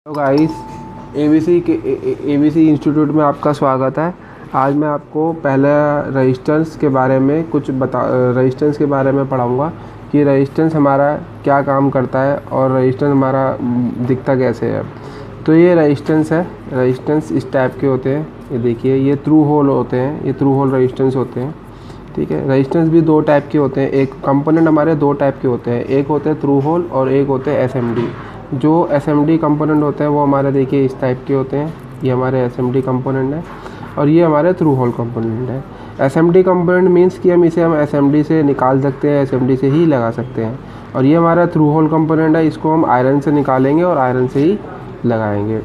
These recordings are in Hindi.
हेलो गाइस, एबीसी इंस्टीट्यूट में आपका स्वागत है। आज मैं आपको पहले रेजिस्टेंस के बारे में रेजिस्टेंस के बारे में पढ़ाऊँगा कि रेजिस्टेंस हमारा क्या काम करता है और रेजिस्टेंस हमारा दिखता कैसे है। तो ये रेजिस्टेंस है। रेजिस्टेंस इस टाइप के होते हैं। ये देखिए, ये थ्रू होल होते हैं, ये थ्रू होल रेजिस्टेंस होते हैं। ठीक है। रेजिस्टेंस भी दो टाइप के होते हैं। एक कंपोनेंट हमारे दो टाइप के होते हैं, एक होते हैं थ्रू होल और एक होते हैं एसएमडी। जो एसएमडी कंपोनेंट होते हैं वो हमारे देखिए इस टाइप के होते हैं। ये हमारे एसएमडी कंपोनेंट है और ये हमारे थ्रू होल कंपोनेंट है। एसएमडी कंपोनेंट मींस कि हम एसएमडी से निकाल सकते हैं, एसएमडी से ही लगा सकते हैं। और ये हमारा थ्रू होल कंपोनेंट है, इसको हम आयरन से निकालेंगे और आयरन से ही लगाएंगे।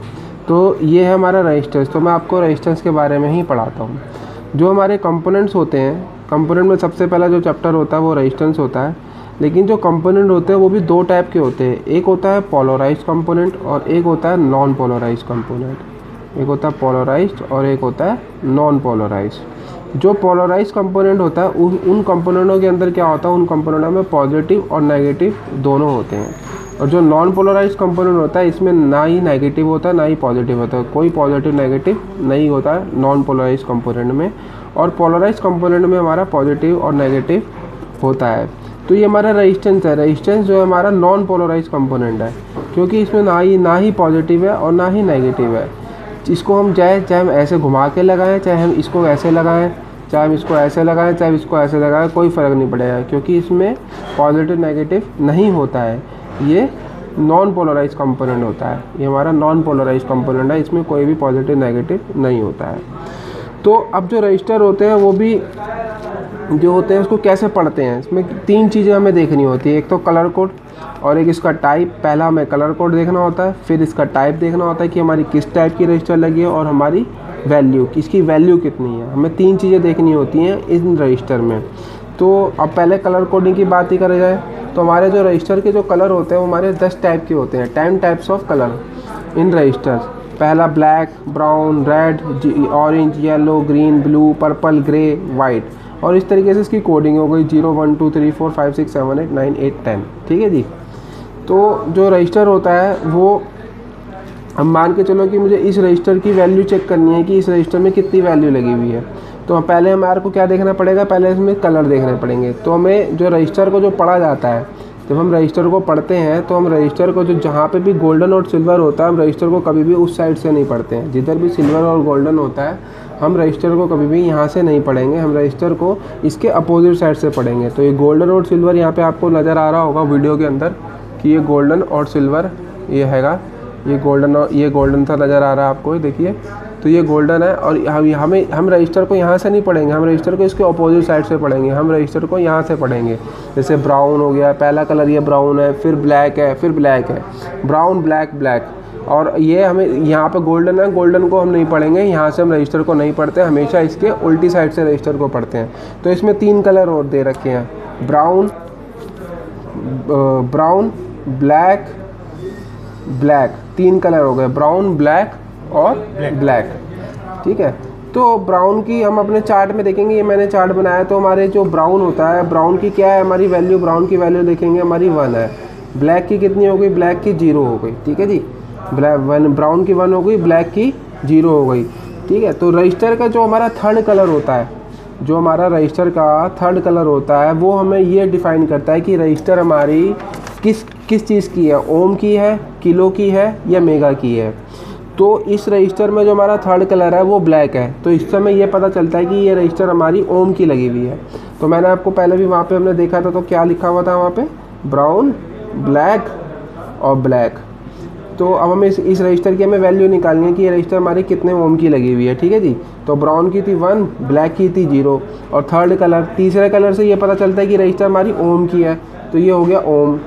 तो ये है हमारा रेजिस्टेंस। तो मैं आपको रेजिस्टेंस के बारे में ही पढ़ाता हूँ। जो हमारे कंपोनेंट्स होते हैं, कंपोनेंट में सबसे पहला जो चैप्टर होता है वो रेजिस्टेंस होता है। लेकिन जो कंपोनेंट होते हैं वो भी दो टाइप के होते हैं। एक होता है पोलराइज्ड कंपोनेंट और एक होता है नॉन पोलराइज्ड कंपोनेंट। एक होता है पोलराइज्ड और एक होता है नॉन पोलराइज्ड। जो पोलराइज्ड कंपोनेंट होता है उन कंपोनेंटों के अंदर क्या होता है, उन कंपोनेंटों में पॉजिटिव और नेगेटिव दोनों होते हैं। और जो नॉन पोलराइज्ड कंपोनेंट होता है इसमें ना ही नेगेटिव होता है ना ही पॉजिटिव होता है। कोई पॉजिटिव नेगेटिव नहीं होता है नॉन पोलराइज्ड कंपोनेंट में। और पोलराइज्ड कंपोनेंट में हमारा पॉजिटिव और नेगेटिव होता है। तो ये हमारा रेजिस्टेंस है। रेजिस्टेंस जो है हमारा नॉन पोलराइज्ड कंपोनेंट है, क्योंकि इसमें ना ही पॉजिटिव है और ना ही नेगेटिव है। इसको हम चाहे हम ऐसे घुमा के लगाएं, चाहे हम इसको ऐसे लगाएं, चाहे हम इसको ऐसे लगाएं, चाहे इसको ऐसे लगाएं, कोई फ़र्क नहीं पड़ेगा, क्योंकि इसमें पॉजिटिव नेगेटिव नहीं होता है। ये नॉन पोलराइज्ड कंपोनेंट होता है। ये हमारा नॉन पोलराइज्ड कंपोनेंट है, इसमें कोई भी पॉजिटिव नेगेटिव नहीं होता है। तो अब जो रजिस्टर होते हैं वो भी जो होते हैं उसको कैसे पढ़ते हैं, इसमें तीन चीज़ें हमें देखनी होती है। एक तो कलर कोड और एक इसका टाइप। पहला हमें कलर कोड देखना होता है, फिर इसका टाइप देखना होता है कि हमारी किस टाइप की रजिस्टर लगी है और हमारी वैल्यू, इसकी वैल्यू कितनी है। हमें तीन चीज़ें देखनी होती हैं इन रजिस्टर में। तो अब पहले कलर कोडिंग की बात ही करी जाए तो हमारे जो रजिस्टर के जो कलर होते हैं वो हमारे 10 टाइप के होते हैं। 10 types of colour in resistors. पहला black, brown, red, orange, yellow, green, blue, purple, grey, white. और इस तरीके से इसकी कोडिंग हो गई 0 1 2 3 4 5 6 7 8 9 8 10। ठीक है जी। तो जो रजिस्टर होता है वो हम मान के चलो कि मुझे इस रजिस्टर की वैल्यू चेक करनी है कि इस रजिस्टर में कितनी वैल्यू लगी हुई है। तो पहले हमारे को क्या देखना पड़ेगा, पहले इसमें कलर देखने पड़ेंगे। तो हमें जो रजिस्टर को जो पढ़ा जाता है, जब हम रजिस्टर को पढ़ते हैं तो हम रजिस्टर को जो जहाँ पे भी गोल्डन और सिल्वर होता है हम रजिस्टर को कभी भी उस साइड से नहीं पढ़ते हैं। जिधर भी सिल्वर और गोल्डन होता है हम रजिस्टर को कभी भी यहाँ से नहीं पढ़ेंगे, हम रजिस्टर को इसके अपोजिट साइड से पढ़ेंगे। तो ये गोल्डन और सिल्वर यहाँ पे आपको नज़र आ रहा होगा वीडियो के अंदर कि ये गोल्डन और सिल्वर ये हैगा, ये गोल्डन सा नज़र आ रहा है आपको, देखिए। तो ये गोल्डन है और हम रजिस्टर को यहाँ से नहीं पढ़ेंगे, हम रजिस्टर को इसके अपोजिट साइड से पढ़ेंगे। हम रजिस्टर को यहाँ से पढ़ेंगे। जैसे ब्राउन हो गया, पहला कलर ये ब्राउन है, फिर ब्लैक है, फिर ब्लैक है, ब्राउन, ब्लैक, ब्लैक। और ये हमें यहाँ पे गोल्डन है, गोल्डन को हम नहीं पढ़ेंगे, यहाँ से हम रजिस्टर को नहीं पढ़ते, हमेशा इसके उल्टी साइड से रजिस्टर को पढ़ते हैं। तो इसमें तीन कलर और दे रखे हैं, ब्राउन, ब्लैक, ब्लैक। तीन कलर हो गए, ब्राउन, ब्लैक और ब्लैक। ठीक है। तो ब्राउन की हम अपने चार्ट में देखेंगे, ये मैंने चार्ट बनाया। तो हमारे जो ब्राउन होता है, ब्राउन की क्या है हमारी वैल्यू, ब्राउन की वैल्यू देखेंगे हमारी 1 है। ब्लैक की कितनी हो गई, ब्लैक की 0 हो गई। ठीक है जी। ब्राउन की 1 हो गई, ब्लैक की 0 हो गई। ठीक है। तो रजिस्टर का जो हमारा थर्ड कलर होता है, जो हमारा रजिस्टर का थर्ड कलर होता है वो हमें ये डिफ़ाइन करता है कि रजिस्टर हमारी किस चीज़ की है, ओम की है, किलो की है या मेगा की है। तो इस रजिस्टर में जो हमारा थर्ड कलर है वो ब्लैक है। तो इस समय ये पता चलता है कि ये रजिस्टर हमारी ओम की लगी हुई है। तो मैंने आपको पहले भी वहाँ पे हमने देखा था, तो क्या लिखा हुआ था वहाँ पे, ब्राउन, ब्लैक और ब्लैक। तो अब हमें इस रजिस्टर की हमें वैल्यू निकालनी है कि ये रजिस्टर हमारी कितने ओम की लगी हुई है। ठीक है जी। तो ब्राउन की थी 1, ब्लैक की थी 0 और थर्ड कलर, तीसरे कलर से ये पता चलता है कि रजिस्टर हमारी ओम की है। तो ये हो गया ओम।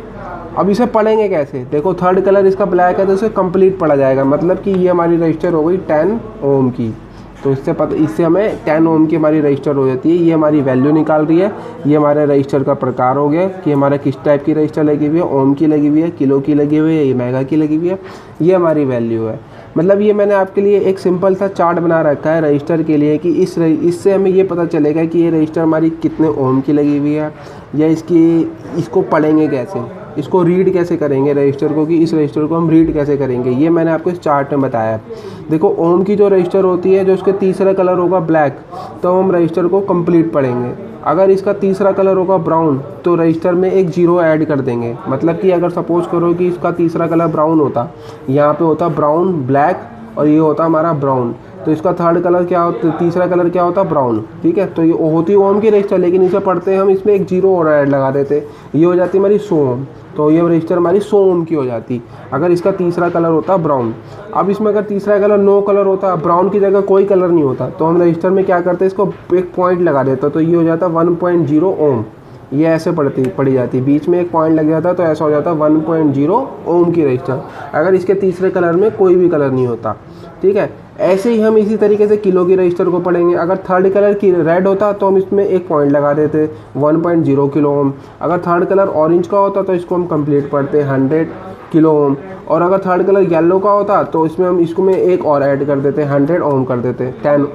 अब इसे पढ़ेंगे कैसे, देखो थर्ड कलर इसका ब्लैक है तो इसे कंप्लीट पढ़ा जाएगा, मतलब कि ये हमारी रजिस्टर हो गई 10 ओम की। तो इससे हमें 10 ओम की हमारी रजिस्टर हो जाती है। ये हमारी वैल्यू निकाल रही है। ये हमारे रजिस्टर का प्रकार हो गया कि हमारा किस टाइप की रजिस्टर लगी हुई है, ओम की लगी हुई है, किलो की लगी हुई है, ये मेगा की लगी हुई है। ये हमारी वैल्यू है। मतलब ये मैंने आपके लिए एक सिंपल सा चार्ट बना रखा है रजिस्टर के लिए कि इससे हमें ये पता चलेगा कि ये रजिस्टर हमारी कितने ओम की लगी हुई है या इसको पढ़ेंगे कैसे। इसको रीड कैसे करेंगे रजिस्टर को, कि इस रजिस्टर को हम रीड कैसे करेंगे, ये मैंने आपको इस चार्ट में बताया है। देखो ओम की जो रजिस्टर होती है, जो उसके तीसरा कलर होगा ब्लैक, तो हम रजिस्टर को कंप्लीट पढ़ेंगे। अगर इसका तीसरा कलर होगा ब्राउन, तो रजिस्टर में एक जीरो ऐड कर देंगे। मतलब कि अगर सपोज करो कि इसका तीसरा कलर ब्राउन होता, यहाँ पे होता ब्राउन ब्लैक और ये होता हमारा ब्राउन, तो इसका थर्ड कलर क्या होता, तीसरा कलर क्या होता, ब्राउन। ठीक है, तो ये होती ओम की रजिस्टर, लेकिन इसे पढ़ते हैं हम, इसमें एक जीरो और ऐड लगा देते, ये हो जाती हमारी 100 ओम। तो ये रजिस्टर हमारी 100 ओम की हो जाती अगर इसका तीसरा कलर होता ब्राउन। अब इसमें अगर तीसरा कलर नो कलर होता, ब्राउन की जगह कोई कलर नहीं होता, तो हम रजिस्टर में क्या करते हैं, इसको एक पॉइंट लगा देते, तो ये हो जाता 1.0 ओम। ये ऐसे पढ़ी जाती, बीच में एक पॉइंट लग जाता, तो ऐसा हो जाता 1.0 ओम की रजिस्टर, अगर इसके तीसरे कलर में कोई भी कलर नहीं होता। ठीक है, ऐसे ही हम इसी तरीके से किलो की रजिस्टर को पढ़ेंगे। अगर थर्ड कलर की रेड होता तो हम इसमें एक पॉइंट लगा देते 1.0 किलो ओम। अगर थर्ड कलर ऑरेंज का होता तो इसको हम कंप्लीट पढ़ते 100 किलो ओम। और अगर थर्ड कलर येलो का होता तो इसमें हम इसको में एक और ऐड कर देते 100 ओम कर देते 10।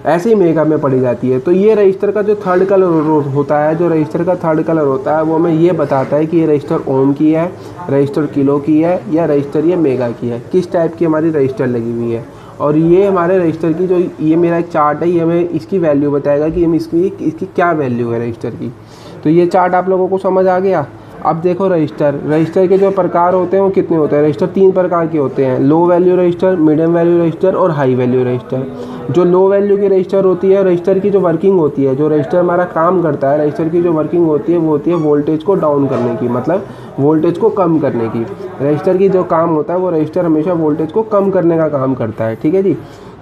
ऐसे ही मेगा में पढ़ी जाती है। तो ये रजिस्टर का जो थर्ड कलर होता है, जो रजिस्टर का थर्ड कलर होता है, वो हमें ये बताता है कि ये रजिस्टर ओम की है, रजिस्टर किलो की है, या रजिस्टर ये मेगा की है, किस टाइप की हमारी रजिस्टर लगी हुई है। और ये हमारे रजिस्टर की जो ये मेरा एक चार्ट है, ये हमें इसकी वैल्यू बताएगा कि हम इसकी क्या वैल्यू है रजिस्टर की। तो ये चार्ट आप लोगों को समझ आ गया। अब देखो रजिस्टर के जो प्रकार होते हैं वो कितने होते हैं। रजिस्टर 3 प्रकार के होते हैं, low value register, medium value register और हाई वैल्यू रजिस्टर। जो लो वैल्यू की रजिस्टर होती है, रजिस्टर की जो वर्किंग होती है, जो रजिस्टर हमारा काम करता है, रजिस्टर की जो वर्किंग होती है वो होती है वोल्टेज को डाउन करने की, मतलब वोल्टेज को कम करने की। रजिस्टर की जो काम होता है वो रजिस्टर हमेशा वोल्टेज को कम करने का काम करता है। ठीक है जी।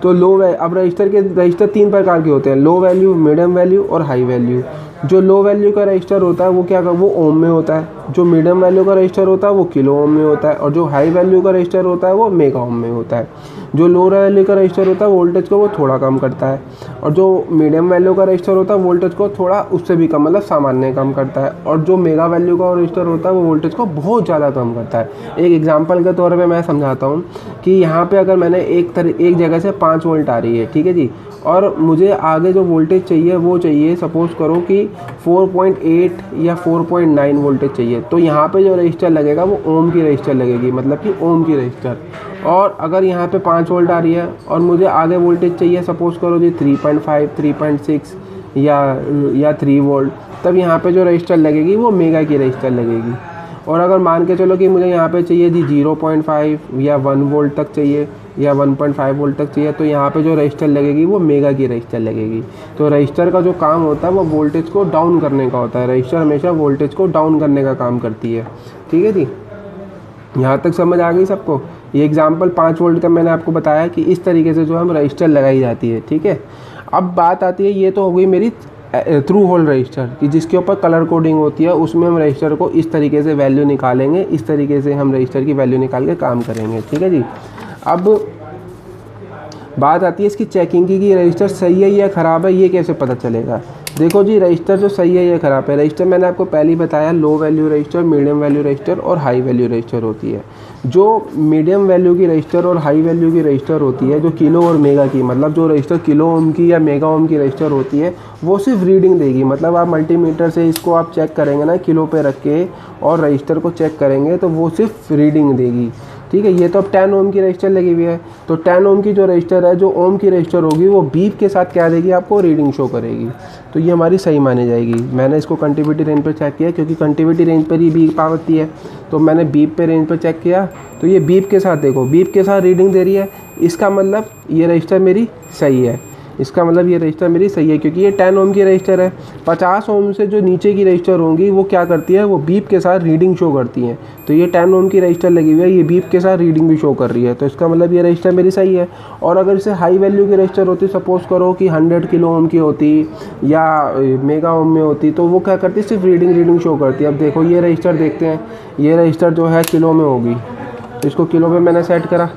तो अब रजिस्टर 3 प्रकार के होते हैं, लो वैल्यू, मीडियम वैल्यू और हाई वैल्यू। जो लो वैल्यू का रजिस्टर होता है वो ओम में होता है, जो मीडियम वैल्यू का रजिस्टर होता है वो किलो ओम में होता है, और जो हाई वैल्यू का रजिस्टर होता है वो मेगा ओम में होता है। जो लो वैल्यू का रजिस्टर होता है वोल्टेज को वो थोड़ा कम करता है, और जो मीडियम वैल्यू का रजिस्टर होता है वोल्टेज को थोड़ा उससे भी कम, मतलब सामान्य कम करता है, और जो मेगा वैल्यू का रजिस्टर होता है वो वोल्टेज को बहुत ज़्यादा कम करता है। एक एग्जांपल के तौर पे मैं समझाता हूँ कि यहाँ पे अगर मैंने एक जगह से 5 वोल्ट आ रही है, ठीक है जी, और मुझे आगे जो वोल्टेज चाहिए वो चाहिए, सपोज़ करो कि 4.8 या 4.9 वोल्टेज चाहिए, तो यहाँ पे जो रजिस्टर लगेगा वो ओम की रजिस्टर लगेगी, मतलब कि ओम की रजिस्टर। और अगर यहाँ पे 5 वोल्ट आ रही है और मुझे आगे वोल्टेज चाहिए, सपोज़ करो जी 3.5, 3.6 या 3 वोल्ट, तब यहाँ पे जो रजिस्टर लगेगी वो मेगा की रजिस्टर लगेगी। और अगर मान के चलो कि मुझे यहाँ पे चाहिए जी 0.5 या 1 वोल्ट तक चाहिए, या 1.5 वोल्ट तक चाहिए, तो यहाँ पे जो रजिस्टर लगेगी वो मेगा की रजिस्टर लगेगी। तो रजिस्टर का जो काम होता है वो वोल्टेज को डाउन करने का होता है। रजिस्टर हमेशा वोल्टेज को डाउन करने का काम करती है। ठीक है जी, यहाँ तक समझ आ गई सबको। ये एग्जाम्पल 5 वोल्ट का मैंने आपको बताया कि इस तरीके से जो हम रजिस्टर लगाई जाती है। ठीक है, अब बात आती है, ये तो हो गई मेरी थ्रू होल रजिस्टर कि जिसके ऊपर कलर कोडिंग होती है, उसमें हम रजिस्टर को इस तरीके से वैल्यू निकालेंगे, इस तरीके से हम रजिस्टर की वैल्यू निकाल के काम करेंगे। ठीक है जी। अब बात आती है इसकी चेकिंग की, रजिस्टर सही है या ख़राब है, ये कैसे पता चलेगा। देखो जी, रजिस्टर जो सही है या ख़राब है, रजिस्टर मैंने आपको पहले ही बताया, low value register, medium value register और हाई वैल्यू रजिस्टर होती है। जो मीडियम वैल्यू की रजिस्टर और हाई वैल्यू की रजिस्टर होती है, जो किलो और मेगा की, मतलब जो रजिस्टर किलो ओम की या मेगा ओम की रजिस्टर होती है, वो सिर्फ रीडिंग देगी। मतलब आप मल्टीमीटर से इसको आप चेक करेंगे ना, किलो पे रख के और रजिस्टर को चेक करेंगे तो वो सिर्फ रीडिंग देगी। ठीक है, ये तो अब 10 ओम की रजिस्टर लगी हुई है, तो 10 ओम की जो रजिस्टर है, जो ओम की रजिस्टर होगी, वो बीप के साथ क्या देगी, आपको रीडिंग शो करेगी। तो ये हमारी सही मानी जाएगी। मैंने इसको कंटिविटी रेंज पर चेक किया, क्योंकि कंटिविटी रेंज पर ही बीप आती है, तो मैंने बीप पे रेंज पर चेक किया, तो ये बीप के साथ, देखो बीप के साथ रीडिंग दे रही है, इसका मतलब ये रजिस्टर मेरी सही है। इसका मतलब ये रजिस्टर मेरी सही है, क्योंकि ये 10 ओम की रजिस्टर है। 50 ओम से जो नीचे की रजिस्टर होंगी वो क्या करती है, वो बीप के साथ रीडिंग शो करती हैं। तो ये 10 ओम की रजिस्टर लगी हुई है, ये बीप के साथ रीडिंग भी शो कर रही है, तो इसका मतलब ये रजिस्टर मेरी सही है। और अगर इसे हाई वैल्यू की रजिस्टर होती, सपोज़ करो कि 100 किलो ओम की होती या मेगा ओम में होती, तो वो क्या करती, सिर्फ रीडिंग शो करती है। अब देखो ये रजिस्टर देखते हैं, ये रजिस्टर जो है किलो में होगी, तो इसको किलो में मैंने सेट करा,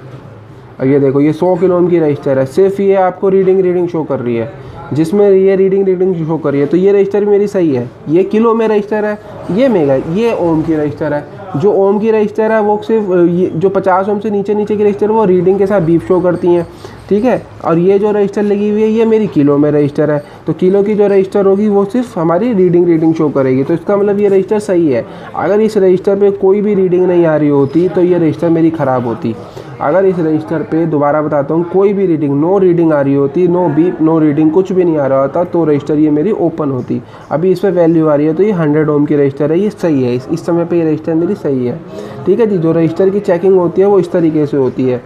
और ये देखो ये 100 किलो ओम की रजिस्टर है, सिर्फ ये आपको रीडिंग शो कर रही है, जिसमें ये रीडिंग शो कर रही है, तो ये रजिस्टर भी मेरी सही है। ये किलो में रजिस्टर है, ये मेगा, ये ओम की रजिस्टर है। जो ओम की रजिस्टर है वो सिर्फ जो 50 ओम से नीचे की रजिस्टर वो रीडिंग के साथ बीप शो करती हैं। ठीक है। और ये जो रजिस्टर लगी हुई है ये मेरी किलो में रजिस्टर है, तो किलो की जो रजिस्टर होगी वो सिर्फ हमारी रीडिंग शो करेगी, तो इसका मतलब ये रजिस्टर सही है। अगर इस रजिस्टर पे कोई भी रीडिंग नहीं आ रही होती तो ये रजिस्टर मेरी ख़राब होती। अगर इस रजिस्टर पे दोबारा बताता हूँ कोई भी नो रीडिंग आ रही होती, नो बीप नो रीडिंग कुछ भी नहीं आ रहा होता, तो रजिस्टर ये मेरी ओपन होती। अभी इस पर वैल्यू आ रही है तो ये 100 ओम की रजिस्टर है, ये सही है, इस समय पे ये रजिस्टर मेरी सही है। ठीक है जी। जो रजिस्टर की चेकिंग होती है वो इस तरीके से होती है।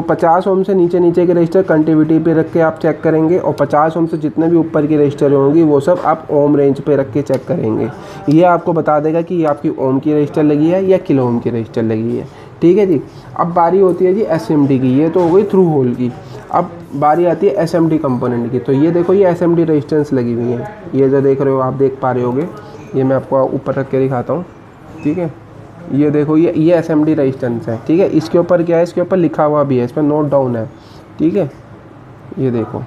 50 ओम से नीचे के रजिस्टर कंटिन्यूटी पे रख के आप चेक करेंगे, और 50 ओम से जितने भी ऊपर की रजिस्टर होंगी वो सब आप ओम रेंज पे रख के चेक करेंगे। ये आपको बता देगा कि ये आपकी ओम की रजिस्टर लगी है या किलो ओम की रजिस्टर लगी है। ठीक है जी। अब बारी होती है जी एसएमडी की, ये तो हो गई थ्रू होल की। अब बारी आती है एसएमडी कंपोनेंट की। तो ये देखो ये एसएमडी रेजिस्टेंस लगी हुई है, ये जो देख रहे हो आप देख पा रहे होगे, ये मैं आपको ऊपर रख के दिखाता हूँ। ठीक है, ये देखो ये एसएमडी रेजिस्टेंस है। ठीक है, इसके ऊपर क्या है, इसके ऊपर लिखा हुआ भी है, इस पर नोट डाउन है। ठीक है, ये देखो,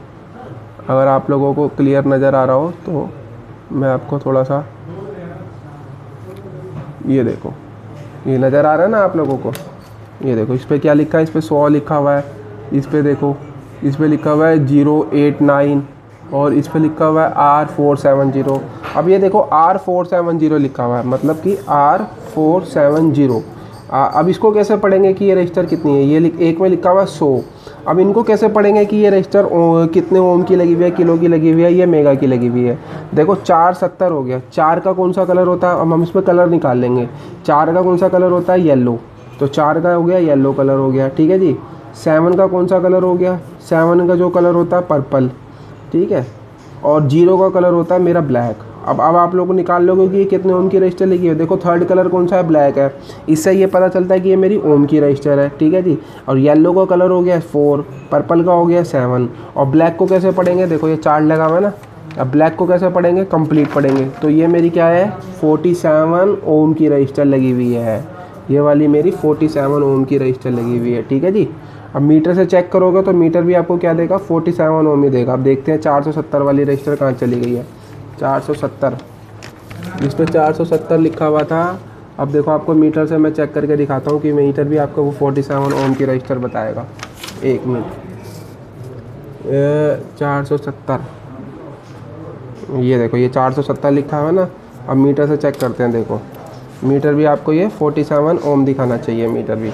अगर आप लोगों को क्लियर नज़र आ रहा हो तो मैं आपको थोड़ा सा, ये देखो, ये नज़र आ रहा है ना आप लोगों को, ये देखो इस पर क्या लिखा है, इस पर 100 लिखा हुआ है, इस पर देखो, इस पर लिखा हुआ है 089 और इस पर लिखा हुआ है R470। अब ये देखो R470 लिखा हुआ है, मतलब कि R470। अब इसको कैसे पढ़ेंगे कि ये रजिस्टर कितनी है, ये एक में लिखा हुआ है 100। अब इनको कैसे पढ़ेंगे कि ये रजिस्टर कितने ओम की लगी हुई है, किलो की लगी हुई है, ये मेगा की लगी हुई है। देखो 470 हो गया, 4 का कौन सा कलर होता है, अब हम इस पर कलर निकाल लेंगे। 4 का कौन सा कलर होता है, येलो, तो 4 का हो गया येलो कलर हो गया। ठीक है जी। 7 का कौन सा कलर हो गया, 7 का जो कलर होता है पर्पल। ठीक है, और 0 का कलर होता है मेरा ब्लैक। अब आप लोग निकाल लोगे कि ये कितने ओम की रजिस्टर लगी है। देखो थर्ड कलर कौन सा है, ब्लैक है, इससे ये पता चलता है कि ये मेरी ओम की रजिस्टर है। ठीक है जी। और येलो का कलर हो गया 4, पर्पल का हो गया 7, और ब्लैक को कैसे पढ़ेंगे, देखो ये चार्ट लगा हुआ है ना, अब ब्लैक को कैसे पढ़ेंगे, कंप्लीट पढ़ेंगे। तो ये मेरी क्या है, 47 ओम की रजिस्टर लगी हुई है, ये वाली मेरी 47 ओम की रजिस्टर लगी हुई है। ठीक है जी। अब मीटर से चेक करोगे तो मीटर भी आपको क्या देगा, 47 ओम ही देगा। अब देखते हैं 470 वाली रजिस्टर कहाँ चली गई है। 470, इस पर 470 लिखा हुआ था। अब देखो आपको मीटर से मैं चेक करके दिखाता हूँ कि मीटर भी आपको वो 47 ओम की रजिस्टर बताएगा। 1 मिनट, 470, ये देखो ये 470 लिखा हुआ है ना। अब मीटर से चेक करते हैं, देखो मीटर भी आपको ये 47 ओम दिखाना चाहिए मीटर भी।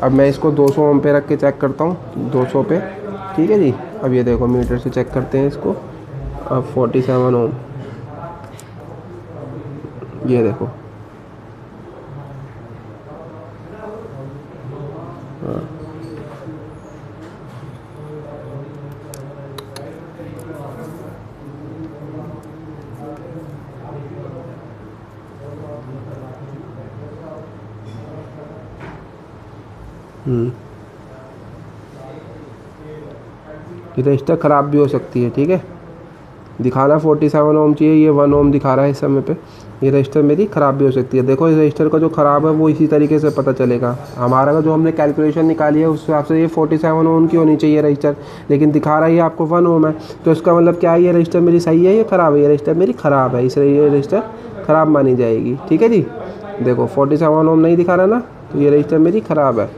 अब मैं इसको 200 ओम पे रख के चेक करता हूँ, 200 पे। ठीक है जी। अब ये देखो मीटर से चेक करते हैं इसको, अब 47 ओम, ये देखो, हाँ, ये रजिस्टर ख़राब भी हो सकती है। ठीक है, दिखाना 47 ओम चाहिए, ये 1 ओम दिखा रहा है इस समय पे, ये रजिस्टर मेरी ख़राब भी हो सकती है। देखो इस रजिस्टर का जो ख़राब है वो इसी तरीके से पता चलेगा। हमारा का जो हमने कैलकुलेशन निकाली है उस हिसाब से ये 47 ओम की होनी चाहिए रजिस्टर, लेकिन दिखा रहा है ये आपको 1 ओम है। तो इसका मतलब क्या है, ये रजिस्टर मेरी सही है, ये ख़राब है, ये रजिस्टर मेरी ख़राब है, इसलिए ये रजिस्टर ख़राब मानी जाएगी। ठीक है जी। देखो 47 ओम नहीं दिखा रहा ना, तो ये रजिस्टर मेरी ख़राब है,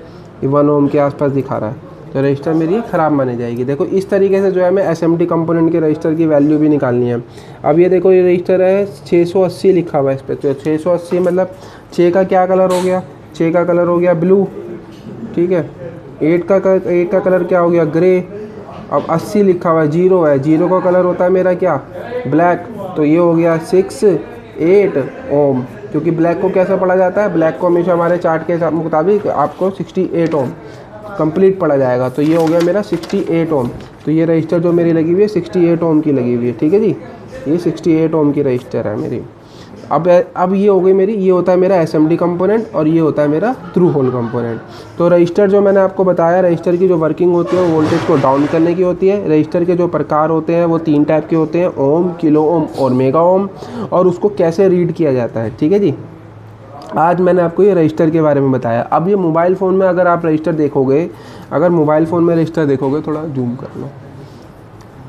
ये 1 ओम के आसपास दिखा रहा है, तो रजिस्टर मेरी ख़राब मानी जाएगी। देखो इस तरीके से जो है हमें एसएमडी कंपोनेंट के रजिस्टर की वैल्यू भी निकालनी है। अब ये देखो ये रजिस्टर है 680 लिखा हुआ है इस पर, तो 680 मतलब 6 का क्या कलर हो गया, 6 का कलर हो गया ब्लू। ठीक है, 8 का कलर क्या हो गया, ग्रे। अब 80 लिखा हुआ है, 0 है, 0 का कलर होता है मेरा क्या, ब्लैक, तो ये हो गया 68 ओम। क्योंकि ब्लैक को कैसे पढ़ा जाता है, ब्लैक को हमेशा हमारे चार्ट के मुताबिक आपको 68 ओम कंप्लीट पड़ा जाएगा। तो ये हो गया मेरा 68 ओम। तो ये रजिस्टर जो मेरी लगी हुई है 68 ओम की लगी हुई है। ठीक है जी, ये 68 ओम की रजिस्टर है मेरी। अब ये हो गई मेरी, ये होता है मेरा एसएमडी कंपोनेंट और ये होता है मेरा थ्रू होल कंपोनेंट। तो रजिस्टर जो मैंने आपको बताया, रजिस्टर की जो वर्किंग होती है वो वोल्टेज को डाउन करने की होती है। रजिस्टर के जो प्रकार होते हैं वो 3 टाइप के होते हैं, ओम, किलो ओम और मेगा ओम, और उसको कैसे रीड किया जाता है। ठीक है जी, आज मैंने आपको ये रजिस्टर के बारे में बताया। अब ये मोबाइल फ़ोन में अगर आप रजिस्टर देखोगे, अगर मोबाइल फ़ोन में रजिस्टर देखोगे, थोड़ा जूम कर लो,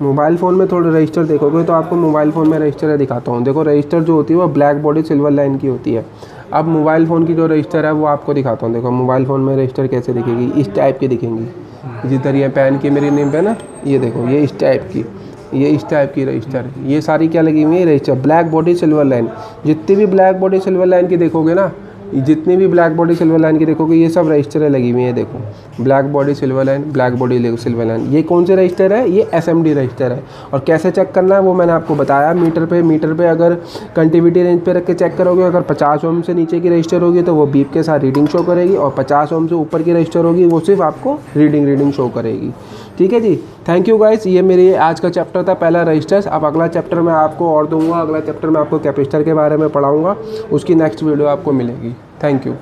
मोबाइल फ़ोन में थोड़ा रजिस्टर देखोगे तो आपको मोबाइल फ़ोन में रजिस्टर दिखाता हूँ। देखो रजिस्टर जो होती है वो ब्लैक बॉडी सिल्वर लाइन की होती है। अब मोबाइल फ़ोन की जो रजिस्टर है वो आपको दिखाता हूँ। देखो मोबाइल फ़ोन में रजिस्टर कैसे दिखेगी, इस टाइप की दिखेंगी। जिधर ये पेन की मेरी नेम पे ना, ये देखो ये इस टाइप की, ये इस टाइप की रजिस्टर, ये सारी क्या लगी हुई है register, black body silver line. जितनी भी ब्लैक बॉडी सिल्वर लाइन की देखोगे ना, जितनी भी ब्लैक बॉडी सिल्वर लाइन की देखोगे, ये सब रजिस्टरें लगी हुई हैं। देखो black body silver line, black body silver line, ये कौन से रजिस्टर है, ये एसएमडी रजिस्टर है। और कैसे चेक करना है वो मैंने आपको बताया। मीटर पे अगर कंटिविटी रेंज पे रख के चेक करोगे, अगर 50 ओम से नीचे की रजिस्टर होगी तो वो बीप के साथ रीडिंग शो करेगी, और 50 ओम से ऊपर की रजिस्टर होगी वो सिर्फ आपको रीडिंग शो करेगी। ठीक है जी, थैंक यू गाइस। ये मेरी आज का चैप्टर था पहला रजिस्टर्स। अब अगला चैप्टर मैं आपको और दूंगा, अगला चैप्टर मैं आपको कैपेसिटर के बारे में पढ़ाऊंगा, उसकी नेक्स्ट वीडियो आपको मिलेगी। Thank you.